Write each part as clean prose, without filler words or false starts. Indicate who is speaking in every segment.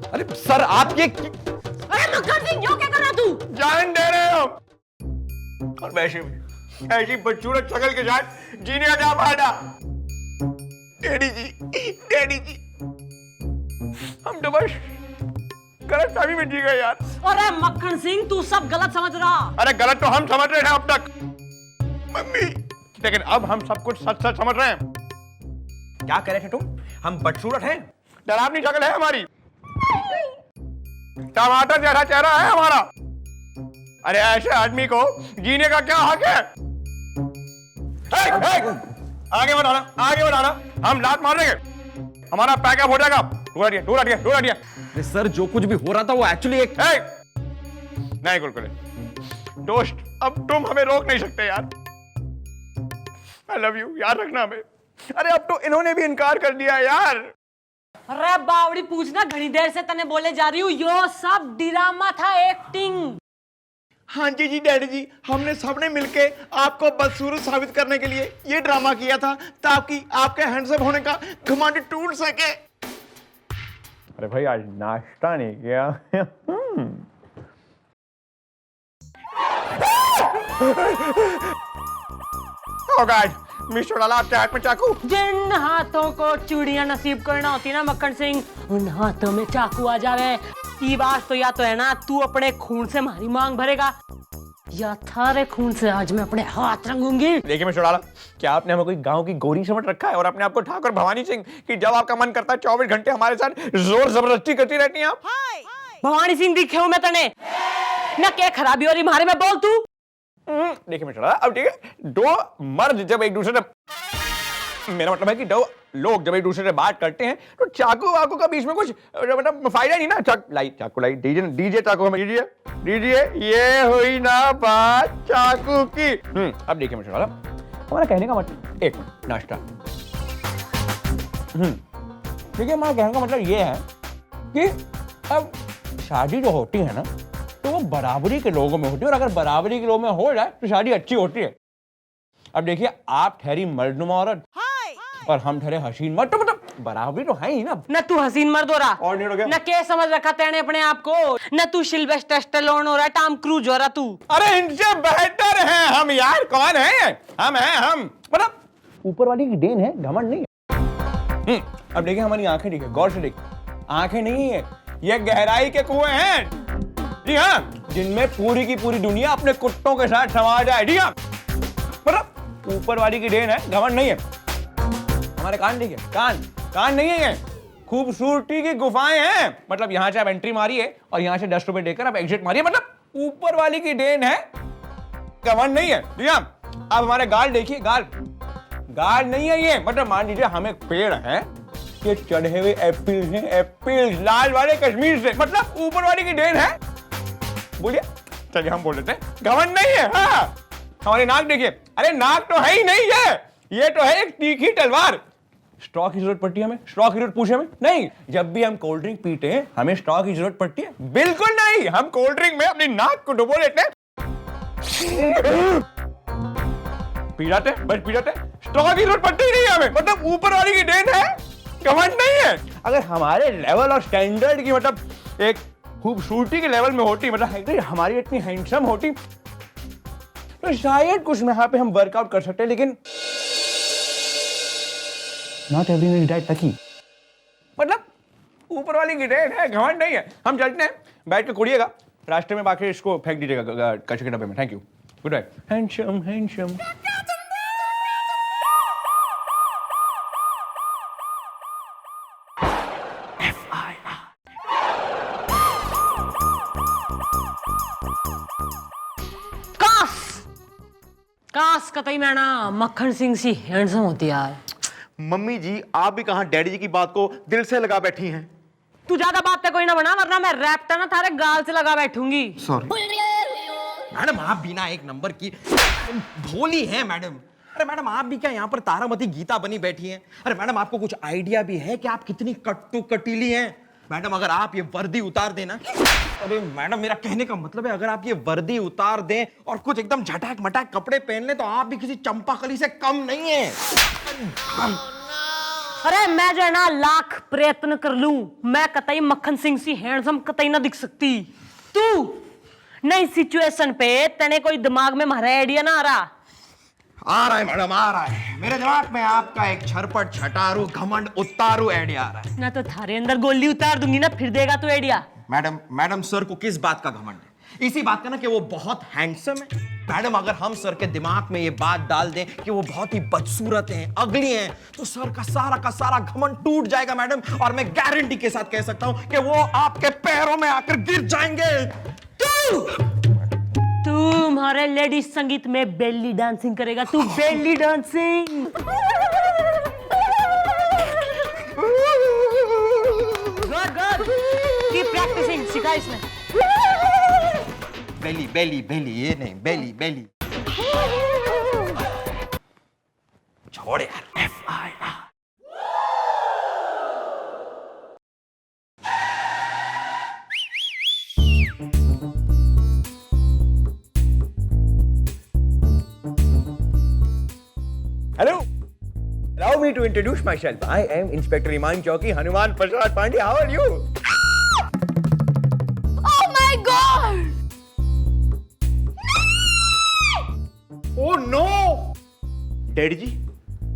Speaker 1: अरे सर आप ये
Speaker 2: अरे मक्खन सिंह क्यों क्या कर रहा तू?
Speaker 3: जान दे रहे हो और वैसे भी ऐसी बदसूरत शक्ल के साथ जीने का क्या फायदा। डैडी जी हम तो बस गलत फहमी में जी गए यार।
Speaker 2: अरे मक्खन सिंह तू सब गलत समझ रहा।
Speaker 3: अरे गलत तो हम समझ रहे हैं अब तक मम्मी, लेकिन अब हम सब कुछ सच सच समझ रहे हैं।
Speaker 1: क्या कह रहे थे तुम? हम बदसूरत हैं?
Speaker 3: डरावनी शक्ल है हमारी, टमाटर जैसा चेहरा है हमारा। अरे ऐसे आदमी को जीने का क्या हक है? आगे बढ़ाना, हम लात मार देंगे, हमारा पैकअप हो जाएगा। दूर हटिए।
Speaker 1: अरे सर जो कुछ भी हो रहा था वो एक्चुअली एक
Speaker 3: नहीं कुलकुले दोस्त, अब तुम हमें रोक नहीं सकते यार। आई लव यू, याद रखना हमें। अरे अब तो इन्होंने भी इनकार कर दिया यार।
Speaker 2: अरे बावड़ी पूछना, घनी देर से तने बोले जा रही हूँ, यो सब ड्रामा था, एक्टिंग।
Speaker 3: हाँ जी डैडी जी, हमने सबने मिलके आपको बदसूरत साबित करने के लिए ये ड्रामा किया था ताकि आपके हैंडसम होने का घमंड टूट सके। अरे भाई आज नाश्ता नहीं किया। Oh God, मिस्टर डाला आपके हाथ में चाकू।
Speaker 2: जिन हाथों को चूड़ियां नसीब करना होती ना मक्खन सिंह, उन हाथों में चाकू आ जावे। ये बात तो या तो है ना तू अपने खून से हमारी मांग भरेगा, या थारे खून से आज मैं अपने हाथ रंगूंगी।
Speaker 3: देखिए मिस्टर डाला, क्या आपने हमें कोई गांव की गोरी समझ रखा है और अपने आपको ठाकुर भवानी सिंह कि जब आपका मन करता है 24 घंटे हमारे साथ जोर जबरदस्ती करती रहती हैं आप?
Speaker 2: भवानी सिंह दिखे हूं मैं तने ना, क्या खराबी हो रही मारे में, बोल तू।
Speaker 3: देखिए मिस्टर डाला, अब ठीक है, दो मर्द जब एक दूसरे से, मेरा मतलब है कि दो लोग जब एक दूसरे से बात करते हैं तो चाकू वाकू का बीच में कुछ मतलब फायदा नहीं ना। चाकू लाई दीजिए चाकू हमें दीजिए, ये हुई ना बात चाकू की। अब देखिए मिस्टर डाला, हमारा कहने का मतलब एक नाश्ता। ठीक है, हमारा कहने का मतलब ये है कि अब शादी जो होती है ना तो वो बराबरी के लोगों में होती है, और अगर बराबरी के लोगों में हो जाए तो शादी अच्छी होती है। अब देखिए, आप ठहरी मर्दनुमा औरत और हम ठहरे हसीन मर्द, तो मतलब बराबरी तो है ही ना।
Speaker 2: न तू हसीन मर्द हो रहा
Speaker 3: और नहीं हो गया,
Speaker 2: न क्या समझ रखा तेने अपने आप को, न तू सिल्वेस्टर स्टैलोन हो रहा, टॉम क्रूज हो रहा तू।
Speaker 3: अरे इनसे बेहतर हैं हम यार। कौन है हम मतलब ऊपर वाली की देन है, घमंड नहीं है। अब देखिए हमारी आंखें, देखिए गौर से देखिए, आंखें नहीं है, ये गहराई के कुएं हैं। जी हाँ, जिनमें पूरी की पूरी दुनिया अपने कुत्तों के साथ समा जाए। जी हाँ, मतलब ऊपर वाली की देन है, घमंड नहीं है। हमारे कान देखिए, कान नहीं है, खूबसूरती की गुफाएं हैं। मतलब यहाँ से आप एंट्री मारिए और यहाँ से 10 रुपए देकर आप एग्जिट मारिए, मतलब ऊपर वाली की देन है, घमंड नहीं है। जी हाँ, अब हमारे गाल देखिए, गाल नहीं है ये, मतलब मान लीजिए हम एक पेड़ है, ये चढ़े हुए एप्पल हैं, एप्पल लाल वाले कश्मीर से, मतलब ऊपर वाली की देन है। बोलिए, चलिए हम बोल देते हैं, घमंड नहीं है। हाँ, हमारी नाक देखिए, अरे नाक तो है ही नहीं ये तो है एक तीखी तलवार। स्ट्रॉ की जरूरत पड़ती है हमें? स्ट्रॉ की जरूरत पूछे हमें? नहीं। जब भी हम कोल्ड ड्रिंक पीते हैं हमें स्ट्रॉ की जरूरत पड़ती है? बिल्कुल नहीं। हम कोल्ड ड्रिंक में अपनी नाक को डुबो लेते हैं, पी जाते हैं, बस पी जाते हैं। स्ट्रॉ की जरूरत पड़ती ही नहीं है हमें, मतलब ऊपर वाली की देन है, घमंड नहीं है। अगर हमारे लेवल और स्टैंडर्ड की मतलब एक खूबसूरती के लेवल में होती, मतलब हमारी इतनी हैंडसम होती, तो शायद कुछ यहाँ पे हम वर्कआउट कर सकते हैं, लेकिन नॉट एवरी डाइट तक ही, मतलब ऊपर वाली की डेट है, घमंड नहीं है। हम चलते हैं, बैठ के कुड़िएगा, रास्ते में बाकी इसको फेंक दीजिएगा कचरे के डब्बे में। Thank you, good bye. Handsome
Speaker 2: काश कतई मैं ना मक्खन सिंह सी हैंडसम होती यार।
Speaker 4: मम्मी जी, आप भी कहां डैडी जी की बात को दिल से लगा बैठी हैं।
Speaker 2: तू ज्यादा बात पे कोई ना बना, वरना मैं रैप्टा ना थारे गाल से लगा बैठूंगी।
Speaker 4: सॉरी
Speaker 1: मैडम, आप बिना एक नंबर की भोली हैं मैडम। अरे मैडम, आप भी क्या यहाँ पर तारामती गीता बनी बैठी हैं? अरे मैडम, आपको कुछ आइडिया भी है कि आप कितनी कट्टू कटीली हैं? मैडम अगर आप ये वर्दी उतार देना, अरे मैडम मेरा कहने का मतलब है अगर आप ये वर्दी उतार दें और कुछ एकदम झटाक मटाक कपड़े पहन लें तो आप भी किसी चंपाकली से कम नहीं है।
Speaker 2: अरे मैं जो है ना लाख प्रयत्न कर लूं, मैं कतई मक्खन सिंह सी हैंडसम कतई ना दिख सकती। तू नई सिचुएशन पे तेने कोई दिमाग में मारा आइडिया ना आ रहा
Speaker 1: है मैडम, आ रहा है मेरे दिमाग में आपका एक छरपट छटारू घमंड उतारू आइडिया आ रहा है
Speaker 2: ना। तो थारे अंदर गोली उतार दूंगी ना, फिर देगा तू आइडिया।
Speaker 1: मैडम सर को किस बात का घमंड है? इसी बात का ना कि वो बहुत हैंडसम है। मैडम अगर हम सर के दिमाग में ये बात डाल दें कि वो बहुत ही बदसूरत हैं, अगली हैं, तो सर का सारा घमंड टूट जाएगा मैडम। और मैं गारंटी के साथ कह सकता हूं कि वो आपके पैरों में आकर गिर जाएंगे।
Speaker 2: तू हमारे लेडीज संगीत में बेली डांसिंग करेगा, तू belly dancing. Good keep practicing, सिखा इसने।
Speaker 1: बेली ये नहीं, बेली छोड़ यार। FIR
Speaker 3: Hello. Allow me to introduce myself. I am Inspector Iman Chowki, Hanuman Prasad Pandey. How are you?
Speaker 5: Oh my God!
Speaker 4: Oh no! Daddy ji,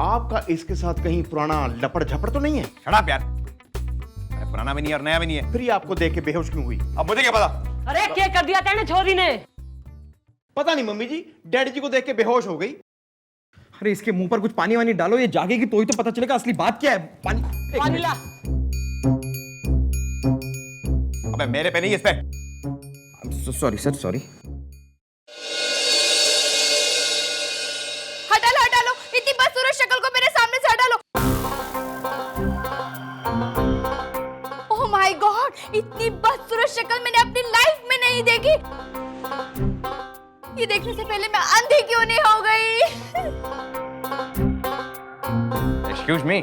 Speaker 4: आपका इसके साथ कहीं पुराना लपड़ झपड़ तो नहीं है?
Speaker 3: Shut up यार। मैं पुराना भी नहीं और नया भी नहीं है।
Speaker 4: फिर ये आपको देख के बेहोश क्यों हुई?
Speaker 3: अब मुझे क्या पता?
Speaker 2: अरे क्या कर दिया तेने छोरी ने?
Speaker 4: पता नहीं मम्मी जी, डैडी जी को देख के बेहोश हो गई।
Speaker 1: अरे इसके मुंह पर कुछ पानी वानी डालो, ये जागेगी तो ही तो पता चलेगा असली बात क्या है।
Speaker 2: पानी ला।
Speaker 3: अबे मेरे पे नहीं, इस पे।
Speaker 1: Sorry sir, sorry.
Speaker 5: हटा लो इतनी बदसूरत शक्ल को मेरे सामने से हटा लो। ओह माय गॉड, इतनी बदसूरत शक्ल मैंने अपनी लाइफ में नहीं देखी। ये देखने से पहले मैं अंधी क्यों नहीं हो गई?
Speaker 3: Excuse me.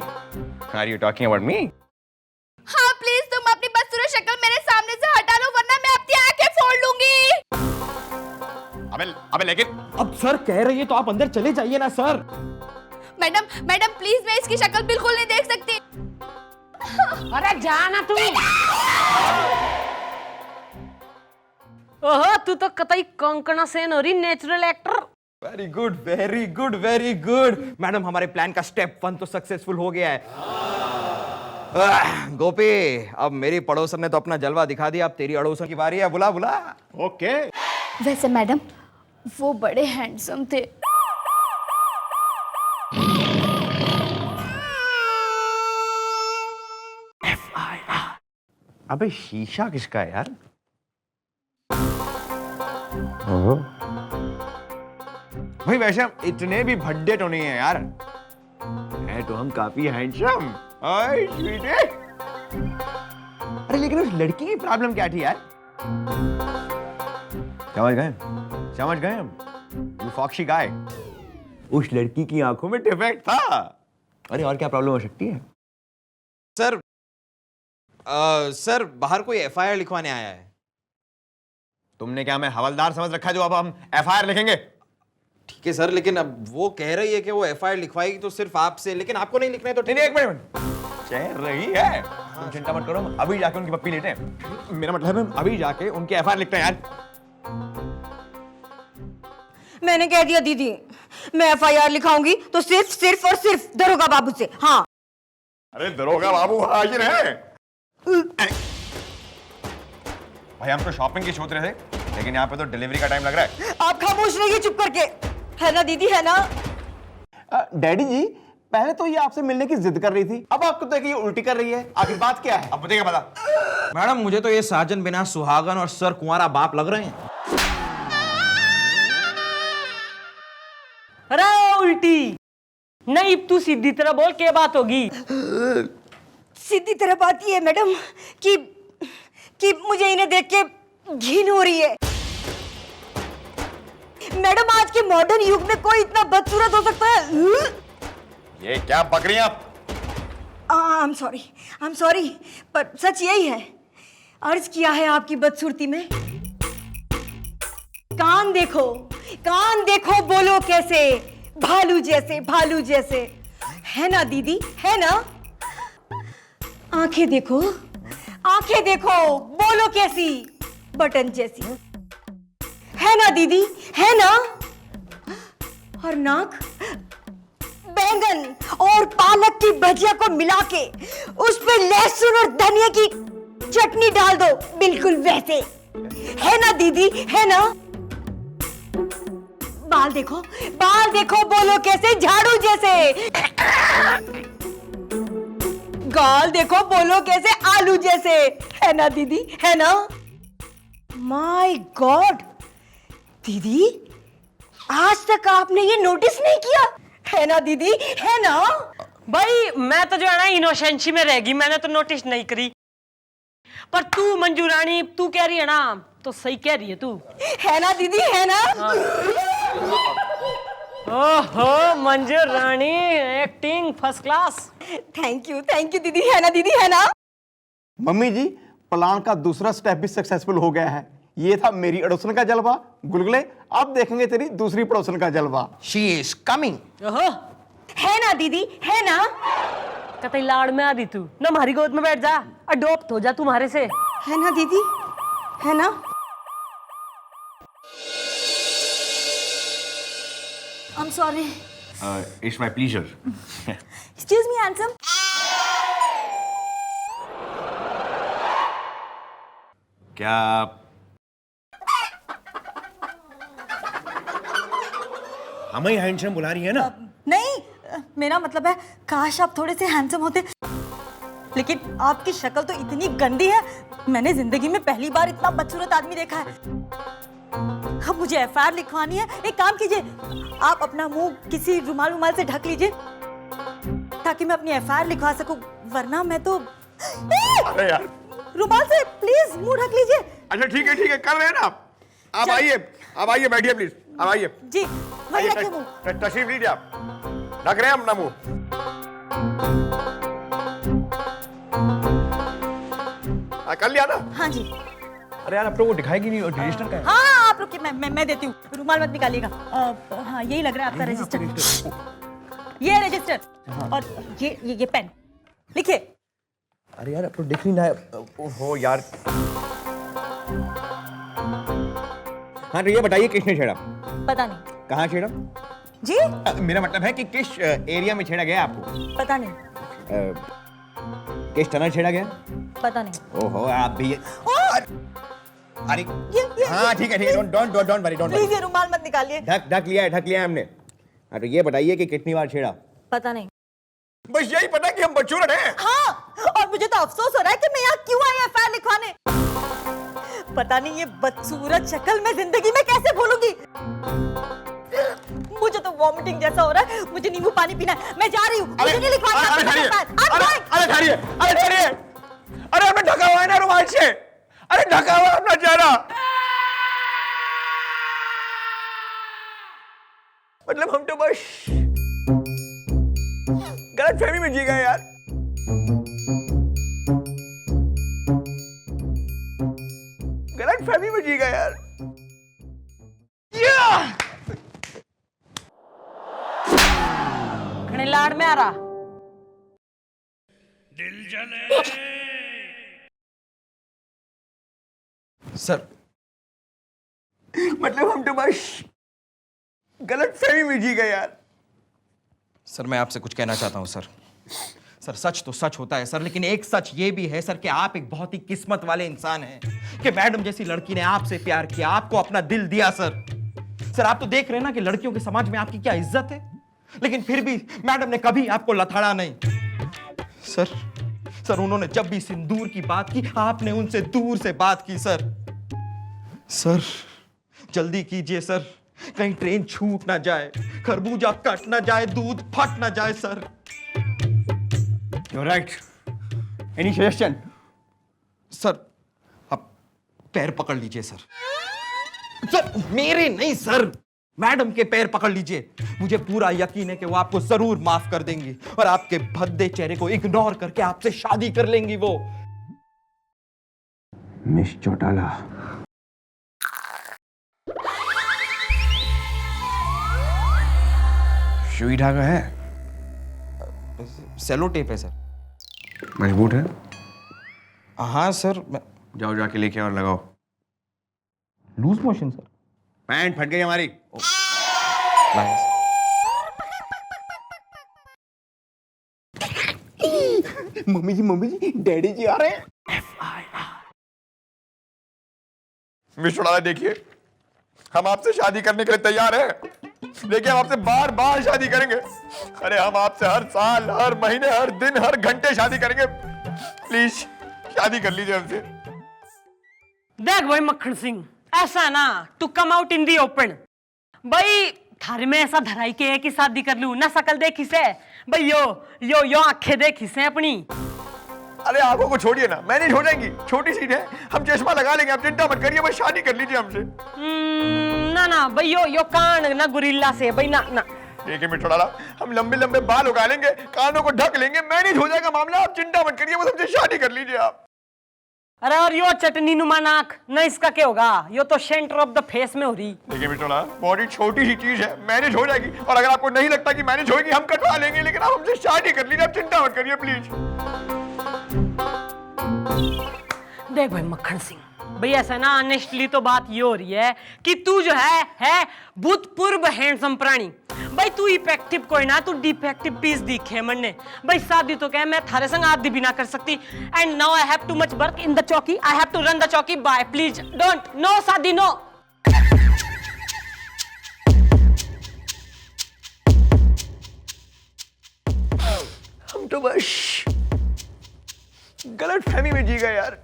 Speaker 3: Are you talking about me?
Speaker 5: हाँ प्लीज तुम अपनी बदसूरत शक्ल मेरे सामने से हटा लो वरना मैं अपनी आंखें फोड़ लूंगी।
Speaker 3: अबे लेकिन
Speaker 1: अब सर कह रही है तो आप अंदर चले जाइए ना सर।
Speaker 5: मैडम प्लीज मैं इसकी शक्ल बिल्कुल नहीं देख सकती।
Speaker 2: अरे जाना तू। ओहो तू तो कतई कंकना सेन हो रही, natural actor.
Speaker 1: Very good very good very good. Madam हमारे प्लान का स्टेप 1 तो सक्सेसफुल हो गया है। गोपी अब मेरी पड़ोसन ने तो अपना जलवा दिखा दिया, अब तेरी अड़ोसन की बारी है। बुला बुला।
Speaker 4: ओके।
Speaker 5: वैसे मैडम वो बड़े हैंडसम थे।
Speaker 3: अबे शीशा किसका है यार? भाई वैसे हम इतने भी भड्डे तो नहीं है यार, है तो हम काफी हैंडसम। अरे लेकिन उस लड़की की प्रॉब्लम क्या थी यार? समझ गए हम। यू फॉक्सी गाय। उस लड़की की आंखों में डिफेक्ट था। अरे और क्या प्रॉब्लम हो सकती है?
Speaker 1: सर बाहर कोई FIR लिखवाने आया है।
Speaker 3: तुमने क्या हमें हवलदार समझ रखा जो अब हम FIR लिखेंगे?
Speaker 1: ठीक है सर, लेकिन अब वो कह रही है कि वो FIR लिखवाएगी तो सिर्फ आपसे, लेकिन आपको नहीं लिखना है तो।
Speaker 3: नहीं एक मिनट, कह रही है। तुम चिंता मत करो, हम अभी जाके उनकी पप्पी लेते हैं। मेरा मतलब है हम अभी जाके उनकी FIR लिखते हैं यार।
Speaker 6: मैंने कह दिया दीदी, मैं FIR लिखाऊंगी तो सिर्फ और सिर्फ दरोगा बाबू से। हाँ।
Speaker 3: अरे दरोगा बाबू हाजिर है। भाई हम तो शॉपिंग की सोच रहे थे, लेकिन यहाँ पे तो डिलीवरी का टाइम लग रहा है।
Speaker 6: आप खामोश रहिए चुप करके, है ना दीदी, है ना?
Speaker 4: डैडी जी पहले तो ये आपसे मिलने की जिद कर रही थी, अब आपको देख ये उल्टी कर रही है। आखिर बात क्या है?
Speaker 3: अब मुझे क्या पता?
Speaker 1: मैडम मुझे तो ये साजन बिना सुहागन और सर कुंवारा बाप लग रहे हैं।
Speaker 2: अरे उल्टी नहीं, तू सीधी तरह बोल, क्या बात होगी?
Speaker 6: सीधी तरह बात ये है मैडम कि मुझे इन्हें देख के घिन हो रही है। मैडम आज के मॉडर्न युग में कोई इतना बदसूरत हो सकता है?
Speaker 3: ये क्या बकरियां?
Speaker 6: आई एम सॉरी, पर सच यही है। अर्ज किया है आपकी बदसूरती में। कान देखो बोलो कैसे, भालू जैसे है ना दीदी, है ना? आंखें देखो बोलो कैसी, बटन जैसी, है ना दीदी, है ना? और नाक बैंगन और पालक की भजिया को मिला के उस पे लहसुन और धनिया की चटनी डाल दो, बिल्कुल वैसे, है ना दीदी, है ना? बाल देखो बोलो कैसे, झाड़ू जैसे। गाल देखो बोलो कैसे, आलू जैसे, है ना दीदी, है ना? माय गॉड दीदी, आज तक आपने ये नोटिस नहीं किया, है ना दीदी, है ना?
Speaker 2: भाई मैं तो जो है ना इनोसेंसी में रहेगी, मैंने तो नोटिस नहीं करी। पर तू मंजू रानी, तू कह रही है ना, तो सही कह रही है तू,
Speaker 6: है ना दीदी, है ना?
Speaker 2: ओहो Manju Rani, acting first class.
Speaker 6: Thank you दीदी, है ना दीदी, है ना?
Speaker 4: मम्मी जी, प्लान का दूसरा स्टेप भी सक्सेसफुल हो गया है। ये था मेरी अड़ोसन का जलवा गुलगुले, अब देखेंगे तेरी दूसरी पड़ोसन का जलवा।
Speaker 1: She is coming.
Speaker 2: ओहो,
Speaker 6: है ना दीदी, है ना?
Speaker 2: कतई लाड़ में आ रही तू ना, हमारी गोद में बैठ जा, अडॉप्ट हो जा तुम्हारे से।
Speaker 6: है ना दीदी, है ना? I'm sorry.
Speaker 4: It's my pleasure.
Speaker 6: Excuse me, handsome.
Speaker 4: क्या हमें हैंडसम बुला रही है ना?
Speaker 6: नहीं, मेरा मतलब है काश आप थोड़े से हैंडसम होते, लेकिन आपकी शक्ल तो इतनी गंदी है, मैंने जिंदगी में पहली बार इतना बदसूरत आदमी देखा है। अब मुझे एफआईआर लिखवानी है। एक काम कीजिए, आप अपना मुंह किसी रुमाल से ढक लीजिए ताकि मैं अपनी एफआईआर लिखवा सकूं, वरना मैं तो
Speaker 4: अरे यार,
Speaker 6: रुमाल से प्लीज मुंह ढक लीजिए।
Speaker 4: अच्छा ठीक है, कर रहे हैं ना आप आइए, बैठिए प्लीज, आप आइए
Speaker 6: जी, वही रखिए मुंह।
Speaker 4: तशरीफ लीजिए, आप ढक रहे हैं अपना मुंह। कर लिया ना?
Speaker 6: हाँ जी।
Speaker 3: अरे यार, अब तो वो दिखाएगी नहीं, और रजिस्टर का है।
Speaker 6: हाँ आप रुकिए, मैं देती हूँ, रुमाल मत निकालिएगा। हाँ यही लग रहा है आपका रजिस्टर, ये रजिस्टर, और ये पेन, लिखिए।
Speaker 3: अरे यार, अब तो दिख नहीं रहा है। ओहो यार। हाँ, तो ये बताइए किसने छेड़ा?
Speaker 6: पता नहीं
Speaker 3: कहाँ छेड़ा?
Speaker 6: जी,
Speaker 3: मेरा मतलब है कि किस एरिया में छेड़ा गया आपको?
Speaker 6: पता नहीं,
Speaker 3: किस तरह छेड़ा गया?
Speaker 6: पता नहीं।
Speaker 3: ओहो, आप भी अरे
Speaker 6: ये
Speaker 3: हाँ ठीक है, डोंट वरी।
Speaker 6: प्लीज ये रुमाल मत निकालिए।
Speaker 3: ढक लिया है हमने। हाँ, तो ये बताइए कि कितनी बार छेड़ा?
Speaker 6: पता नहीं।
Speaker 3: बस यही पता कि हम बदसूरत हैं।
Speaker 6: हाँ, और मुझे तो अफसोस हो रहा है कि मैं यहाँ क्यों आई एफआईआर लिखवाने। पता नहीं ये बदसूरत शक्ल मैं जिंदगी में कैसे भूलूंगी। मुझे तो वॉमिटिंग जैसा हो रहा है, मुझे नींबू पानी पीना है, मैं जा रही हूँ, मुझे नहीं लिखवाना।
Speaker 3: अरे ठहरिए, अरे हमने ढका हुआ है ना रुमाल से, अरे ढका हुआ अपना चेहरा। मतलब हम तो बस गलतफहमी में जी गए यार। गलतफहमी में जी गए यार।
Speaker 2: खड़े लाड़ में आ रहा।
Speaker 1: सर,
Speaker 3: मतलब हम तो बस गलतफहमी में जी गए यार।
Speaker 1: सर मैं आपसे कुछ कहना चाहता हूं सर। सच तो सच होता है सर, लेकिन एक सच ये भी है सर कि आप एक बहुत ही किस्मत वाले इंसान हैं कि मैडम जैसी लड़की ने आपसे प्यार किया, आपको अपना दिल दिया सर। आप तो देख रहे हैं ना कि लड़कियों के समाज में आपकी क्या इज्जत है, लेकिन फिर भी मैडम ने कभी आपको लथाड़ा नहीं। सर उन्होंने जब भी सिंदूर की बात की, आपने उनसे दूर से बात की सर जल्दी कीजिए सर, कहीं ट्रेन छूट ना जाए, खरबूजा कट ना जाए, दूध फट ना जाए sir.
Speaker 3: You're right. Any suggestion?
Speaker 1: Sir आप पैर पकड़ लीजिए सर मेरे नहीं सर। मैडम के पैर पकड़ लीजिए, मुझे पूरा यकीन है कि वो आपको जरूर माफ कर देंगी और आपके भद्दे चेहरे को इग्नोर करके आपसे शादी कर लेंगी वो।
Speaker 3: मिस चौटाला, सुई धागा है?
Speaker 1: सेलो टेप है सर।
Speaker 3: मजबूत है?
Speaker 1: हाँ सर।
Speaker 3: जाओ जाके लेके और लगाओ।
Speaker 1: Loose motion sir.
Speaker 3: पैंट फट गई हमारी।
Speaker 4: मम्मी जी डैडी जी आ रहे हैं।
Speaker 3: मिस चौटाला देखिए, हम आपसे शादी करने के लिए तैयार हैं। देखिए हम आपसे बार बार शादी करेंगे। अरे हम आपसे हर साल, हर महीने, हर दिन, हर घंटे शादी करेंगे। प्लीज शादी कर लीजिए हमसे।
Speaker 2: देख भाई मक्खन सिंह, ऐसा है ना, to come out in the open. भाई थारे में ऐसा धराई के है कि शादी कर लूं ना, शकल देखी से भाई, यो आंखें देखी से अपनी।
Speaker 3: अरे आंखों को छोड़िए ना, मैनेज हो जाएंगी, छोटी सीट है, हम चश्मा लगा लेंगे, आप चिंता मत करिए, बस शादी कर लीजिए हमसे।
Speaker 2: ना भाई, यो कान ना गुरिल्ला से भाई, ना।
Speaker 3: देखिए मिस चौटाला, हम लंबे लंबे बाल उगा लेंगे, कानों को ढक लेंगे, मैनेज हो जाएगा मामला, आप चिंता मत करिए, बस हमसे शादी कर लीजिए आप।
Speaker 2: अरे और यो चटनी नुमा नाक, ना इसका क्या होगा, यो तो सेंटर ऑफ द फेस में हो रही।
Speaker 3: देखिए मिस चौटाला, बॉडी छोटी सी चीज है, मैनेज हो जाएगी, और अगर आपको नहीं लगता कि मैनेज होगी, हम कटवा लेंगे, लेकिन आप हमसे शादी कर लीजिए, आप चिंता मत करिए प्लीज।
Speaker 2: देख भाई मक्खन सिंह, भाई ऐसा ना, ऑनेस्टली तो बात ये हो रही है कि तू जो है भूतपूर्व हैंडसम प्राणी। भाई तू इफेक्टिव कोई ना, तू डिफेक्टिव पीस दिखे मन्ने। भाई शादी तो क्या, मैं थारे संग आदि भी ना कर सकती। And now I have too much work in the chowki, I have to run the chowki, bye please don't, no shaadi no.
Speaker 3: हम तो बस गलत फहमी में जी गए यार।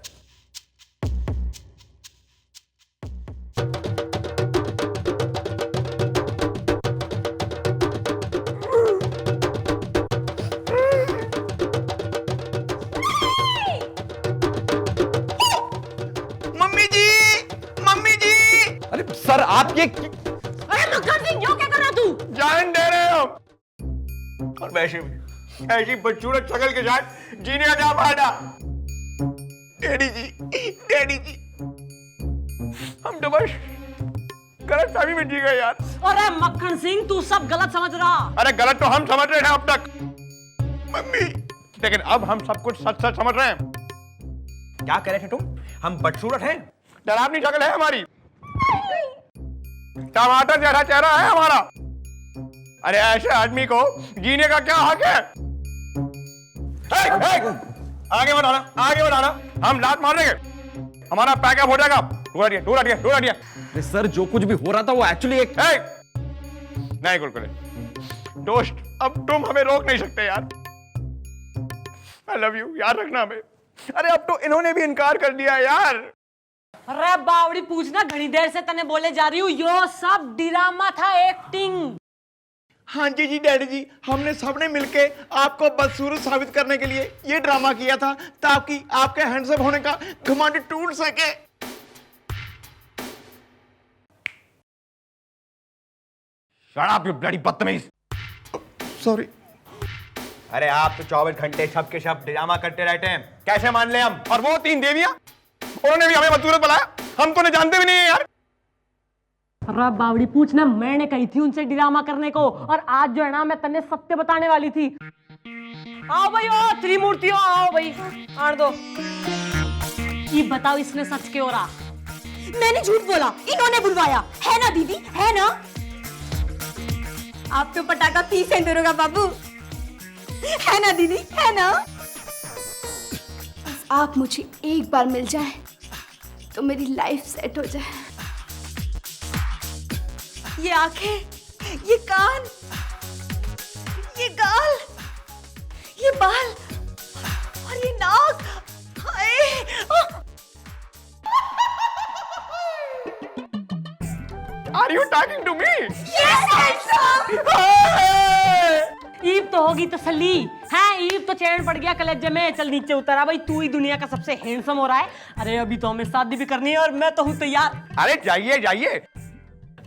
Speaker 1: मम्मी जी। अरे सर आप ये
Speaker 2: अरे मक्खन सिंह, यो क्या कर रहा तू?
Speaker 3: जान दे रहे हो, और वैसे भी ऐसी बदसूरत शक्ल के साथ जीने का क्या फायदा। डैडी जी, हम तो बस गलत फहमी में जी गए यार।
Speaker 2: अरे मक्खन सिंह, तू सब गलत समझ रहा।
Speaker 3: अरे गलत तो हम समझ रहे हैं अब तक मम्मी, लेकिन अब हम सब कुछ सच सच समझ रहे हैं। क्या कह रहे थे तुम, हम बदसूरत हैं? डरावनी शक्ल है हमारी, टमाटर जैसा चेहरा है हमारा। अरे ऐसे आदमी को जीने का क्या हक है? आगे बढ़ाना, हम लात मार देंगे, हमारा पैकअप हो जाएगा। दूर हटिए।
Speaker 1: अरे सर जो कुछ भी हो रहा था वो एक्चुअली एक
Speaker 3: नहीं कुलकुले दोस्त, अब तुम हमें रोक नहीं सकते यार। आई लव यू, याद रखना हमें। अरे अब तो इन्होंने भी इनकार कर दिया यार।
Speaker 2: अरे बावड़ी पूछना, घनी देर से तने बोले जा रही हूँ, यो सब ड्रामा था, एक्टिंग।
Speaker 4: हाँ जी डैडी जी, हमने सबने मिलके आपको बदसूरत साबित करने के लिए ये ड्रामा किया था ताकि आपके हैंडसम होने का घमंड टूट सके।
Speaker 3: Shut up, you bloody बदतमीज।
Speaker 4: सॉरी।
Speaker 3: अरे आप तो 24 घंटे शब के शब ड्रामा करते रहते हैं, कैसे मान ले हम? और वो 3 देवियां, उन्होंने भी हमें बदसूरत बुलाया, हम तो उन्हें जानते भी नहीं है यार।
Speaker 2: अरे बावड़ी पूछना, मैंने कही थी उनसे ड्रामा करने को, और आज जो है ना, मैं तन्ने सत्य बताने वाली थी। आओ भाई, ओ त्रिमूर्तियों, आओ भाई, आड़ दो। ये बताओ, इसने सच क्यों रहा?
Speaker 6: मैंने झूठ बोला, इन्होंने बुलवाया है ना दीदी, है ना? आप तो पटाखा पी से दरोगा बाबू, है ना दीदी, है ना?
Speaker 5: आप मुझे एक बार मिल जाए तो मेरी लाइफ सेट हो जाए।
Speaker 6: ये आंखें, ये कान, ये गाल, ये बाल और ये नाक, हाय!
Speaker 3: Are you talking to me?
Speaker 6: Yes, handsome!
Speaker 2: ईब तो होगी तसल्ली, हैं? ईब तो चैन पड़ गया कलेजे में। चल नीचे उतरा भाई, तू ही दुनिया का सबसे हैंडसम हो रहा है। अरे अभी तो हमें शादी भी करनी है और मैं तो हूँ तैयार।
Speaker 3: अरे जाइए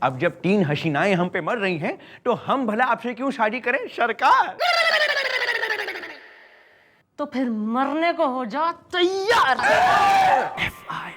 Speaker 3: अब जब 3 हसीनाएं हम पे मर रही हैं तो हम भला आपसे क्यों शादी करें सरकार?
Speaker 2: तो फिर मरने को हो जा तैयार।
Speaker 3: FI